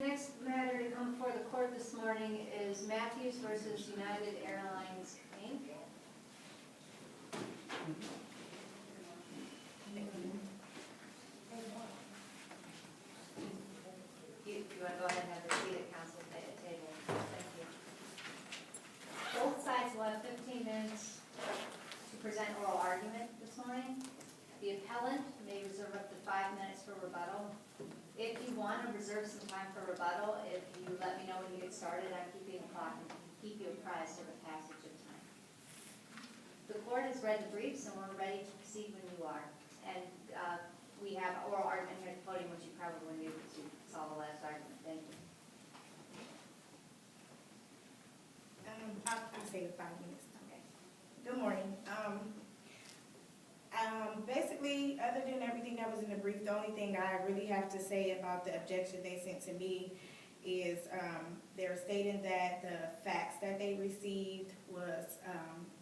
Next matter to come before the court this morning is Matthews versus United Airlines, Inc. You want to go ahead and have a seat at council table? Thank you. Both sides will have 15 minutes to present oral argument this morning. The appellant may reserve up to 5 minutes for rebuttal. If you want to reserve some time for rebuttal, if you let me know when you get started, I'm keeping the clock and keep you apprised of the passage of time. The court has read the briefs and we're ready to proceed when you are. And we have oral argument here at the podium, which you probably wouldn't be able to solve the last argument. Thank you. I'll say 5 minutes. Okay. Good morning. Basically, other than everything that was in the brief, the only thing I really have to say about the objection they sent to me is they're stating that the fax that they received was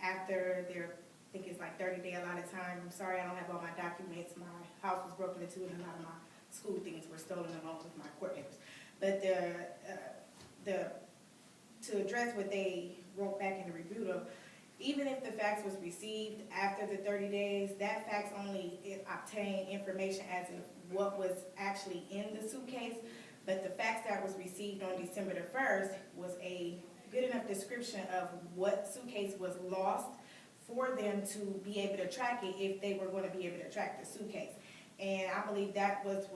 after their, I think it's like 30-day allotted time. I'm sorry, I don't have all my documents. My house was broken into and a lot of my school things were stolen along with my court papers. But to address what they wrote back in the review of, even if the fax was received after the 30 days, that fax only obtained information as of what was actually in the suitcase. But the fax that was received on December the 1st was a good enough description of what suitcase was lost for them to be able to track it if they were going to be able to track the suitcase. And I believe that was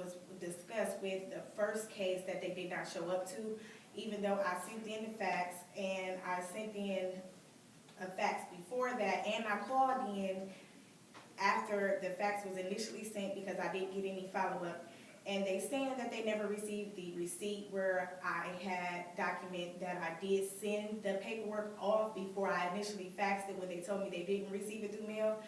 discussed with the first case that they did not show up to, even though I sent in the fax and I sent in a fax before that, and I called in after the fax was initially sent because I didn't get any follow-up. And they saying that they never received the receipt where I had document that I did send the paperwork off before I initially faxed it when they told me they didn't receive it through mail.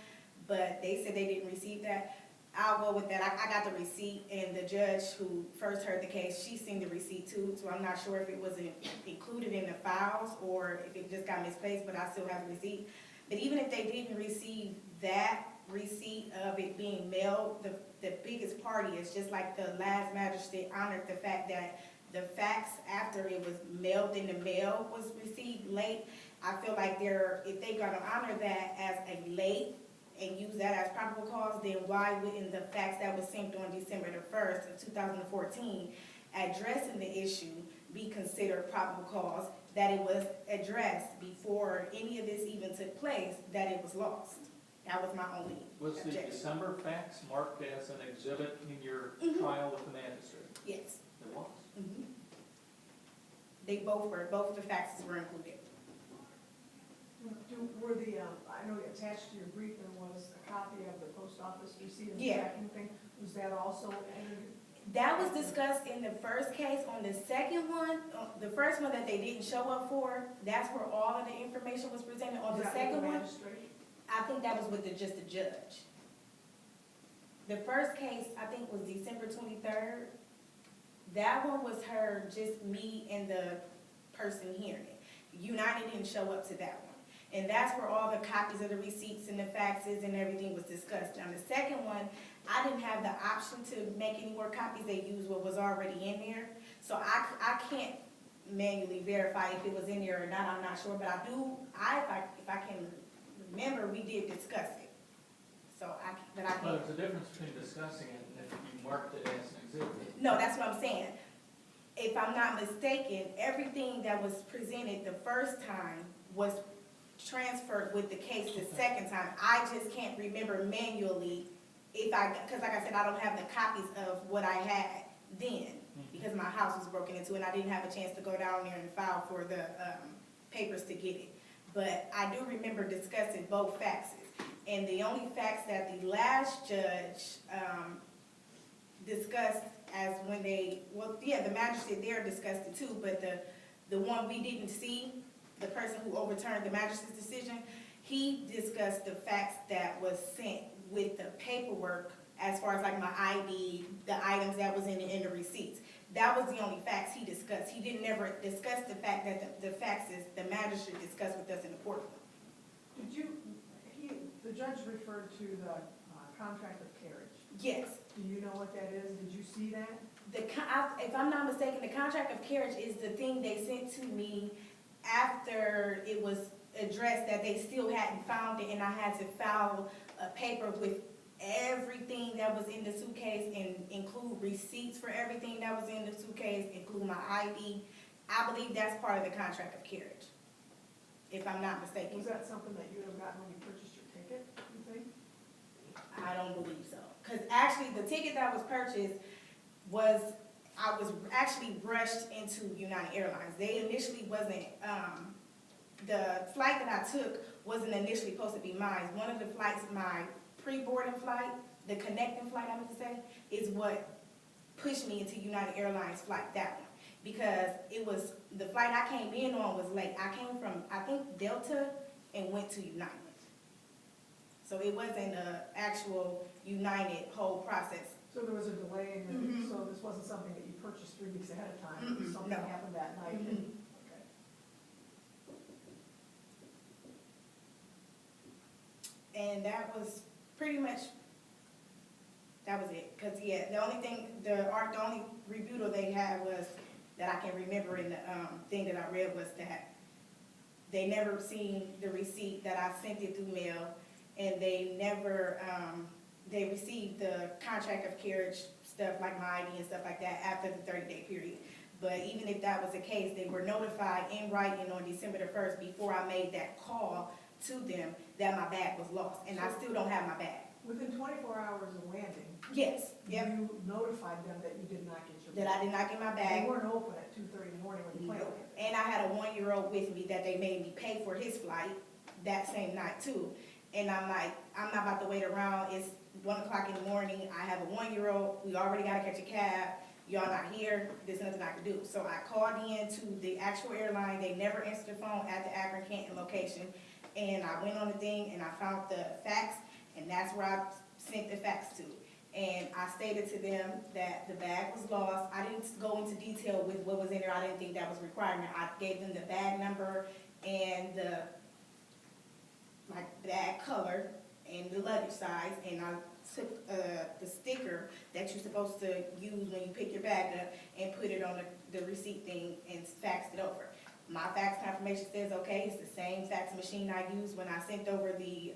But they said they didn't receive that. I'll go with that. I got the receipt, and the judge who first heard the case, she seen the receipt too, so I'm not sure if it wasn't included in the files or if it just got misplaced, but I still have the receipt. But even if they didn't receive that receipt of it being mailed, the biggest party is just like the last magistrate honored the fact that the fax after it was mailed in the mail was received late. I feel like if they're gonna honor that as a late and use that as probable cause, then why wouldn't the fax that was sent on December the 1st of 2014 addressing the issue be considered probable cause, that it was addressed before any of this even took place, that it was lost? That was my only objection. Was the December fax marked as an exhibit in your trial with the magistrate? Yes. It was? They both of the faxes were included. Were the, I know attached to your briefing was a copy of the post office receipt and Yeah. tracking thing. Was that also entered? That was discussed in the first case. On the second one, the first one that they didn't show up for, that's where all of the information was presented. On the second one, I think that was with just the judge. The first case, I think, was December 23rd. That one was her, just me and the person hearing it. United didn't show up to that one. And that's where all the copies of the receipts and the faxes and everything was discussed. On the second one, I didn't have the option to make any more copies. They used what was already in there. So I can't manually verify if it was in there or not. I'm not sure, but I do. If I can remember, we did discuss it. So but I Well, can't. there's a difference between discussing it and if you marked it as an exhibit. No, that's what I'm saying. If I'm not mistaken, everything that was presented the first time was transferred with the case the second time. I just can't remember manually because like I said, I don't have the copies of what I had then because my house was broken into and I didn't have a chance to go down there and file for the papers to get it. But I do remember discussing both faxes. And the only fax that the last judge discussed as when the magistrate there discussed it too, but the one we didn't see, the person who overturned the magistrate's decision, he discussed the fax that was sent with the paperwork as far as like my ID, the items that was in the receipts. That was the only fax he discussed. He didn't ever discuss the fact that the faxes the magistrate discussed with us in the courtroom. The judge referred to the contract of carriage. Yes. Do you know what that is? Did you see that? if I'm not mistaken, the contract of carriage is the thing they sent to me after it was addressed that they still hadn't found it, and I had to file a paper with everything that was in the suitcase and include receipts for everything that was in the suitcase, include my ID. I believe that's part of the contract of carriage, if I'm not mistaken. Was that something that you would have gotten when you purchased your ticket, you think? I don't believe so. Because actually, the ticket that was purchased I was actually rushed into United Airlines. They initially wasn't, the flight that I took wasn't initially supposed to be mine. One of the flights, my pre-boarding flight, the connecting flight, I meant to say, is what pushed me into United Airlines flight, that one. Because the flight I came in on was late. I came from, I think, Delta and went to United. So it wasn't an actual United whole process. So there was a delay in Mhm. so this wasn't something that you purchased 3 weeks ahead of time? It was Mm-mm, something no. that happened that night? Mhm. Okay. And that was pretty much, that was it. Cause yeah, the only rebuttal they had was, that I can remember in the, thing that I read was that they never seen the receipt, that I sent it through mail, and they never, they received the contract of carriage stuff like my ID and stuff like that after the 30-day period. But even if that was the case, they were notified in writing on December the 1st before I made that call to them that my bag was lost, and I still don't have my bag. Within 24 hours of landing, Yes, yep, you notified them that you did not get your that bag. I did not get my They bag. weren't open at 2:30 in the morning when you plane landed. And I had a 1-year-old with me that they made me pay for his flight that same night too. And I'm like, I'm not about to wait around, it's 1 o'clock in the morning, I have a 1-year-old, we already gotta catch a cab, y'all not here, there's nothing I can do. So I called in to the actual airline, they never answered the phone at the Akron Canton location. And I went on the thing and I found the fax, and that's where I sent the fax to. And I stated to them that the bag was lost. I didn't go into detail with what was in there, I didn't think that was requirement. I gave them the bag number and the, like, bag color and the luggage size, and I took the sticker that you're supposed to use when you pick your bag up and put it on the receipt thing and faxed it over. My fax confirmation says, okay, it's the same fax machine I used when I sent over the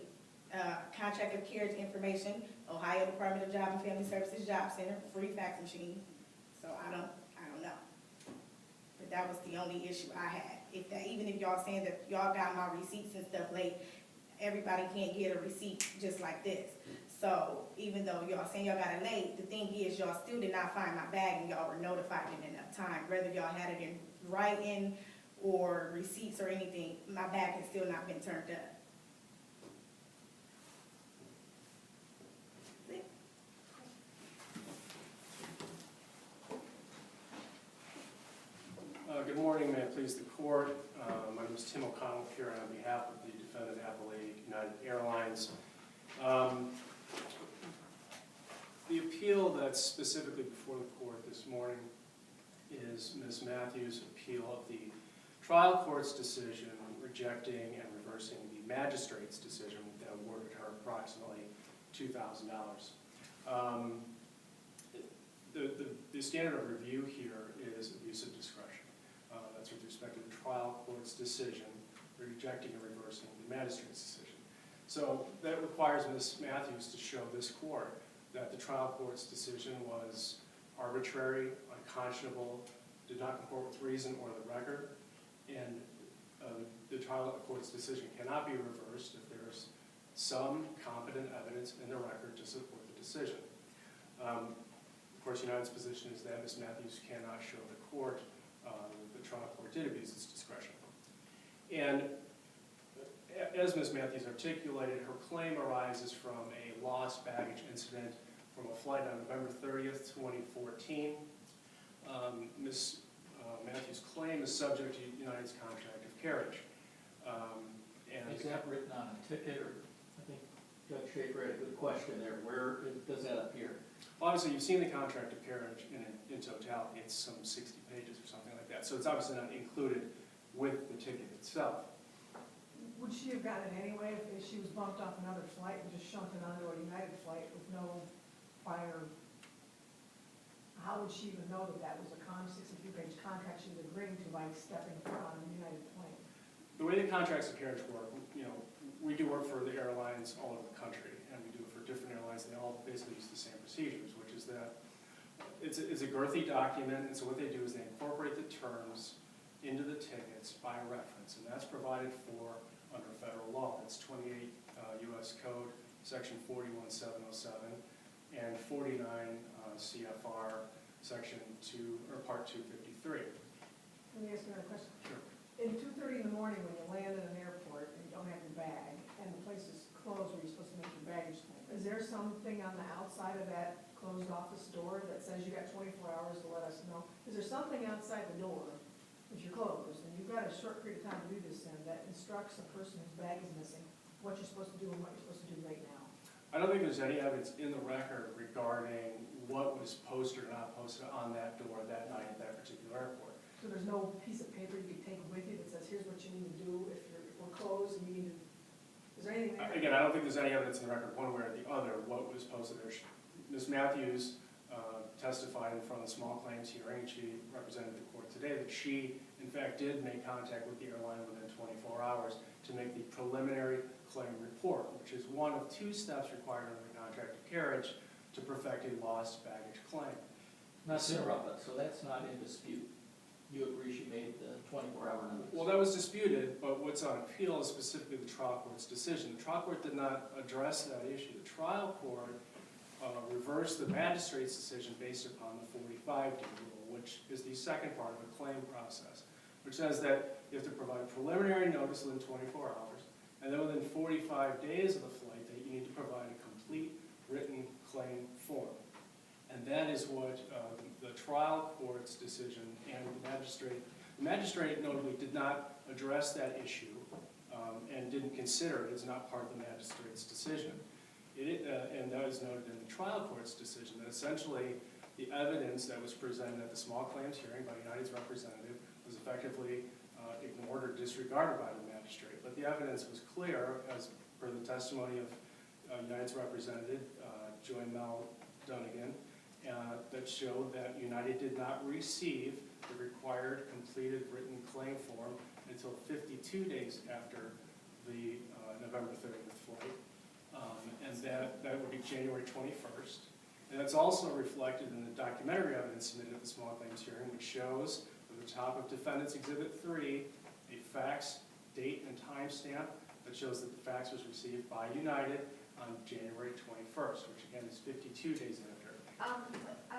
contract of carriage information, Ohio Department of Job and Family Services Job Center, free fax machine. So I don't know. But that was the only issue I had. Even if y'all saying that y'all got my receipts and stuff late, everybody can't get a receipt just like this. So even though y'all saying y'all got it late, the thing is y'all still did not find my bag and y'all were notified in enough time. Whether y'all had it in writing or receipts or anything, my bag has still not been turned up. Good morning, may it please the court. My name is Tim O'Connell here on behalf of the defendant appellate, United Airlines. The appeal that's specifically before the court this morning is Ms. Matthews' appeal of the trial court's decision rejecting and reversing the magistrate's decision that awarded her approximately $2,000. The standard of review here is abuse of discretion. That's with respect to the trial court's decision rejecting and reversing the magistrate's decision. So that requires Ms. Matthews to show this court that the trial court's decision was arbitrary, unconscionable, did not comport with reason or the record, and the trial court's decision cannot be reversed if there's some competent evidence in the record to support the decision. Of course, United's position is that Ms. Matthews cannot show the court that the trial court did abuse its discretion. And as Ms. Matthews articulated, her claim arises from a lost baggage incident from a flight on November 30th, 2014. Ms. Matthews' claim is subject to United's contract of carriage. Is that written on a ticket, or, I think Judge Schaefer had a good question there, where does that appear? Obviously, you've seen the contract of carriage in totality. It's some 60 pages or something like that. So it's obviously not included with the ticket itself. Would she have gotten it anyway if she was bumped off another flight and just shunted onto a United flight with no prior How would she even know that that was a 62-page contract she was agreeing to by stepping foot on a United plane? The way the contracts of carriage work, we do work for the airlines all over the country, and we do it for different airlines, and they all basically use the same procedures, which is that it's a girthy document, and so what they do is they incorporate the terms into the tickets by reference, and that's provided for under federal law. It's 28 U.S. Code, Section 41707, and 49 CFR, Section 2, or Part 253. Let me ask you another question. Sure. In 2:30 in the morning, when you land at an airport and you don't have your bag, and the place is closed where you're supposed to make your baggage claim, is there something on the outside of that closed office door that says you got 24 hours to let us know? Is there something outside the door, if you're closed, and you've got a short period of time to do this in, that instructs a person whose bag is missing what you're supposed to do and what you're supposed to do right now? I don't think there's any evidence in the record regarding what was posted or not posted on that door that night at that particular airport. So there's no piece of paper you can take with you that says, here's what you need to do if we're closed and you need to, is there anything there? Again, I don't think there's any evidence in the record one way or the other what was posted there. Ms. Matthews testified in front of the small claims hearing, and she represented the court today, that she, in fact, did make contact with the airline within 24 hours to make the preliminary claim report, which is one of two steps required under the contract of carriage to perfect a lost baggage claim. Not to interrupt, but so that's not in dispute. You agree she made the 24-hour notice? Well, that was disputed, but what's on appeal is specifically the trial court's decision. The trial court did not address that issue. The trial court reversed the magistrate's decision based upon the 45-day rule, which is the second part of the claim process, which says that you have to provide a preliminary notice within 24 hours, and then within 45 days of the flight date, you need to provide a complete written claim form. And that is what the trial court's decision and the magistrate notably did not address that issue and didn't consider it as not part of the magistrate's decision. And that is noted in the trial court's decision, that essentially the evidence that was presented at the small claims hearing by United's representative was effectively ignored or disregarded by the magistrate. But the evidence was clear, as per the testimony of United's representative, Joy Mel Dunnigan, that showed that United did not receive the required completed written claim form until 52 days after the November 30th flight. And that would be January 21st. And that's also reflected in the documentary evidence submitted at the small claims hearing, which shows at the top of Defendant's Exhibit 3 a fax date and timestamp that shows that the fax was received by United on January 21st, which again is 52 days after. I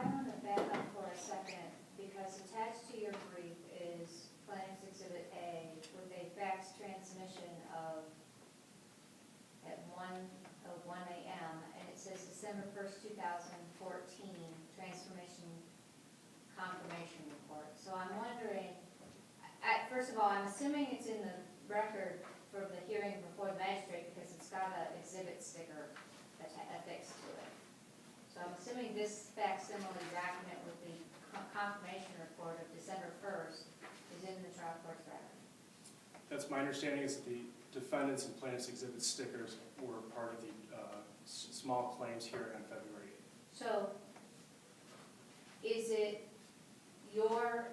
want to back up for a second, because attached to your brief is Claims Exhibit A with a fax transmission at 1 a.m., and it says December 1st, 2014, transformation confirmation report. So I'm wondering, first of all, I'm assuming it's in the record from the hearing before the magistrate because it's got an exhibit sticker affixed to it. So I'm assuming this facsimile document with the confirmation report of December 1st is in the trial court's record. That's my understanding, is that the defendants and plaintiffs' exhibit stickers were part of the small claims hearing on February 8th. So is it your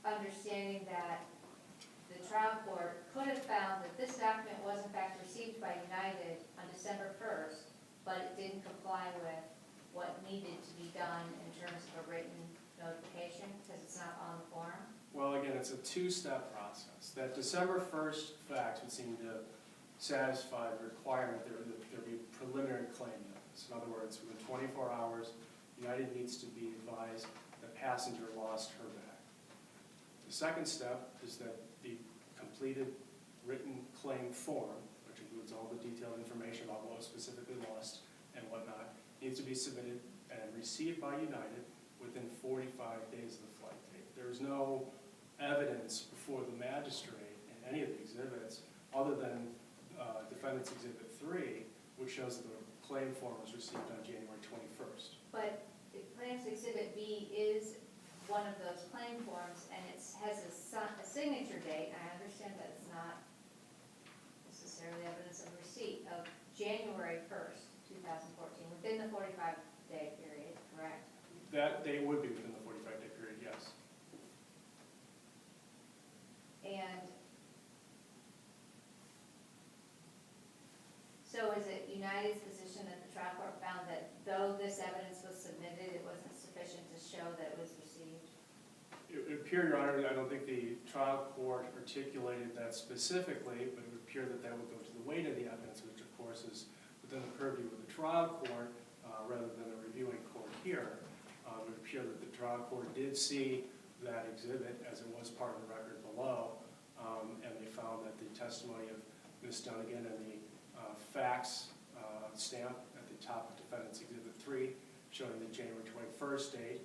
understanding that the trial court could have found that this document was in fact received by United on December 1st, but it didn't comply with what needed to be done in terms of a written notification because it's not on the form? Well, again, it's a two-step process. That December 1st fax would seem to satisfy the requirement that there be preliminary claim notice. In other words, within 24 hours, United needs to be advised that passenger lost her bag. The second step is that the completed written claim form, which includes all the detailed information about what was specifically lost and whatnot, needs to be submitted and received by United within 45 days of the flight date. There is no evidence before the magistrate in any of the exhibits other than Defendant's Exhibit 3, which shows that the claim form was received on January 21st. But the Claims Exhibit B is one of those claim forms, and it has a signature date. I understand that it's not necessarily evidence of receipt of January 1st, 2014, within the 45-day period, correct? That they would be within the 45-day period, yes. And so is it United's position that the trial court found that though this evidence was submitted, it wasn't sufficient to show that it was received? It would appear, Your Honor, I don't think the trial court articulated that specifically, but it would appear that that would go to the weight of the evidence, which of course is within the purview of the trial court rather than the reviewing court here. It would appear that the trial court did see that exhibit as it was part of the record below, and they found that the testimony of Ms. Dunnigan and the fax stamp at the top of Defendant's Exhibit 3 showing the January 21st date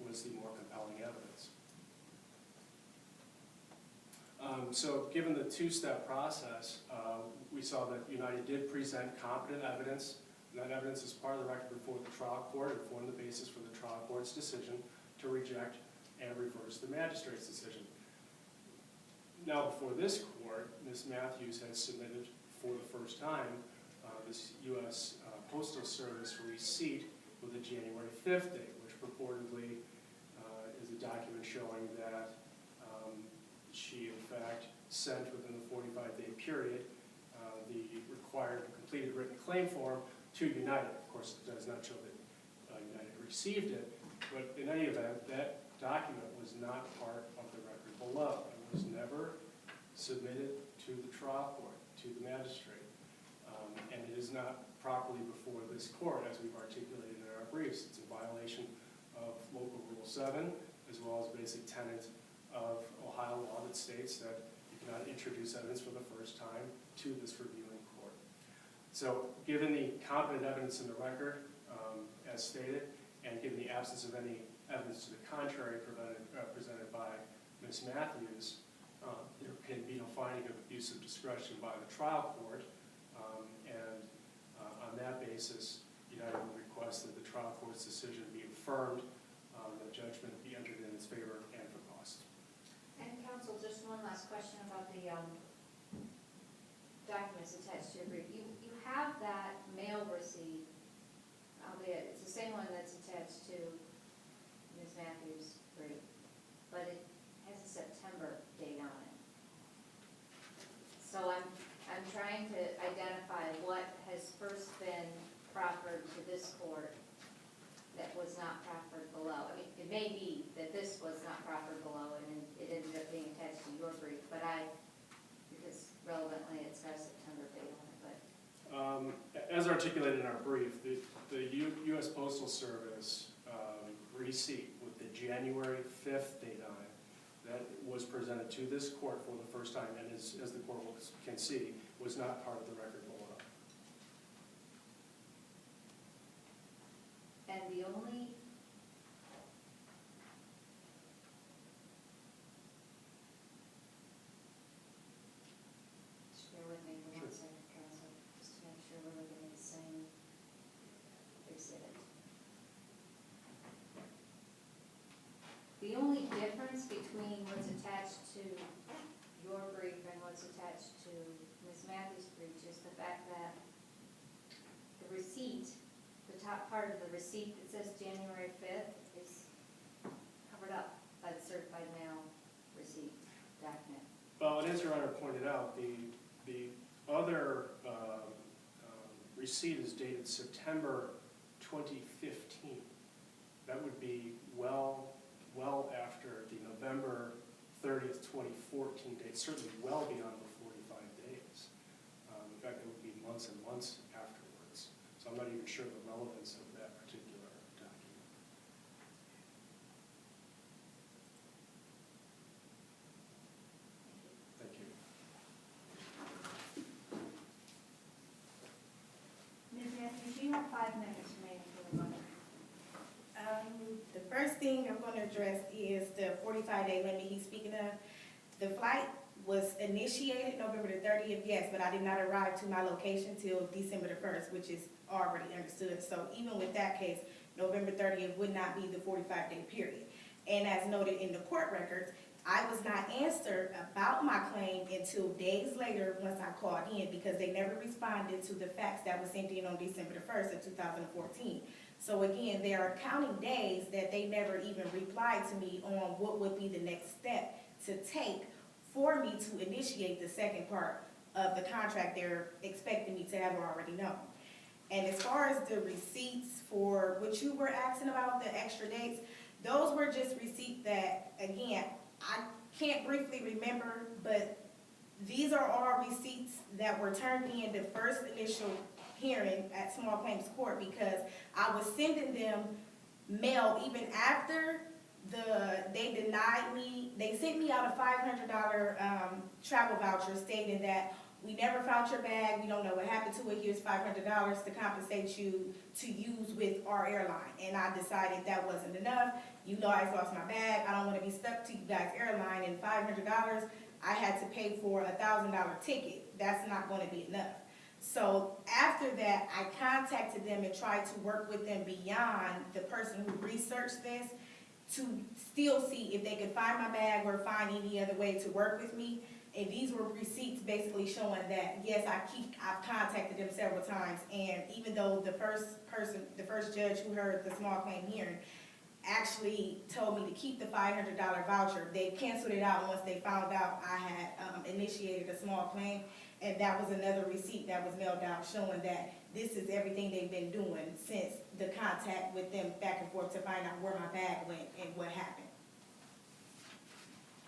was the more compelling evidence. So given the two-step process, we saw that United did present competent evidence. And that evidence is part of the record before the trial court and formed the basis for the trial court's decision to reject and reverse the magistrate's decision. Now before this court, Ms. Matthews has submitted for the first time this U.S. Postal Service receipt with a January 5th date, which purportedly is a document showing that she in fact sent within the 45-day period the required completed written claim form to United. Of course, it does not show that United received it, but in any event, that document was not part of the record below. It was never submitted to the trial court, to the magistrate, and it is not properly before this court, as we've articulated in our briefs. It's a violation of Local Rule 7, as well as basic tenet of Ohio law that states that you cannot introduce evidence for the first time to this reviewing court. So given the competent evidence in the record, as stated, and given the absence of any evidence to the contrary presented by Ms. Matthews, there can be no finding of abuse of discretion by the trial court, and on that basis, United will request that the trial court's decision be affirmed, the judgment be entered in its favor and for cost. And counsel, just one last question about the documents attached to your brief. You have that mail receipt, albeit it's the same one that's attached to Ms. Matthews' brief, but it has a September date on it. So I'm trying to identify what has first been proffered to this court that was not proffered below. I mean, it may be that this was not proffered below and it ended up being attached to your brief, but because relevantly it's got a September date on it, but. As articulated in our brief, the U.S. Postal Service receipt with the January 5th date on it, that was presented to this court for the first time, and as the court can see, was not part of the record below. And the only, just bear with me for 1 second, counsel, just to make sure we're looking at the same exhibit. The only difference between what's attached to your brief and what's attached to Ms. Matthews' brief is the fact that the receipt, the top part of the receipt that says January 5th is covered up by the certified mail receipt document. Well, and as Your Honor pointed out, the other receipt is dated September 2015. That would be well after the November 30th, 2014 date, certainly well beyond the 45 days. In fact, it would be months and months afterwards. So I'm not even sure the relevance of that particular document. Thank you. Ms. Matthews, you have 5 minutes remaining for the moment. The first thing I'm going to address is the 45-day limit he's speaking of. The flight was initiated November the 30th, yes, but I did not arrive to my location till December the 1st, which is already understood. So even with that case, November 30th would not be the 45-day period. And as noted in the court records, I was not answered about my claim until days later once I called in, because they never responded to the fax that was sent in on December the 1st of 2014. So again, there are counting days that they never even replied to me on what would be the next step to take for me to initiate the second part of the contract they're expecting me to have already known. And as far as the receipts for what you were asking about, the extra dates, those were just receipts that, again, I can't briefly remember, but these are all receipts that were turned in the first initial hearing at Small Claims Court, because I was sending them mail even after they denied me. They sent me out a $500 travel voucher stating that we never found your bag, we don't know what happened to it, here's $500 to compensate you to use with our airline. And I decided that wasn't enough. You guys lost my bag, I don't want to be stuck to you guys' airline, and $500, I had to pay for a $1,000 ticket. That's not going to be enough. So after that, I contacted them and tried to work with them beyond the person who researched this to still see if they could find my bag or find any other way to work with me. And these were receipts basically showing that, yes, I've contacted them several times, and even though the first judge who heard the small claim hearing actually told me to keep the $500 voucher, they canceled it out once they found out I had initiated a small claim, and that was another receipt that was mailed out showing that this is everything they've been doing since the contact with them back and forth to find out where my bag went and what happened.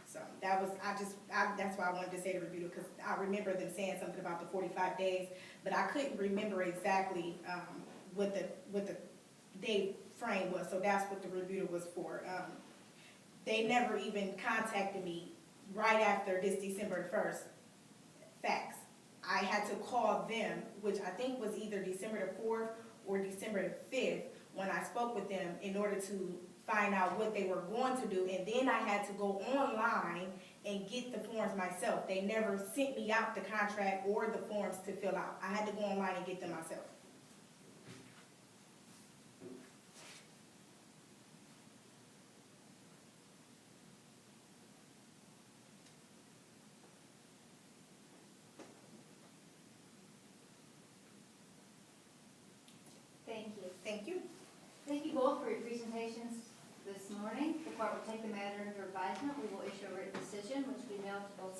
So that was, that's why I wanted to say the review, because I remember them saying something about the 45 days, but I couldn't remember exactly what the day frame was, so that's what the review was for. They never even contacted me right after this December 1st fax. I had to call them, which I think was either December the 4th or December the 5th, when I spoke with them in order to find out what they were going to do, and then I had to go online and get the forms myself. They never sent me out the contract or the forms to fill out. I had to go online and get them myself. Thank you. Thank you. Thank you both for your presentations this morning. The court will take the matter under advisement. We will issue a written decision, which we mail to both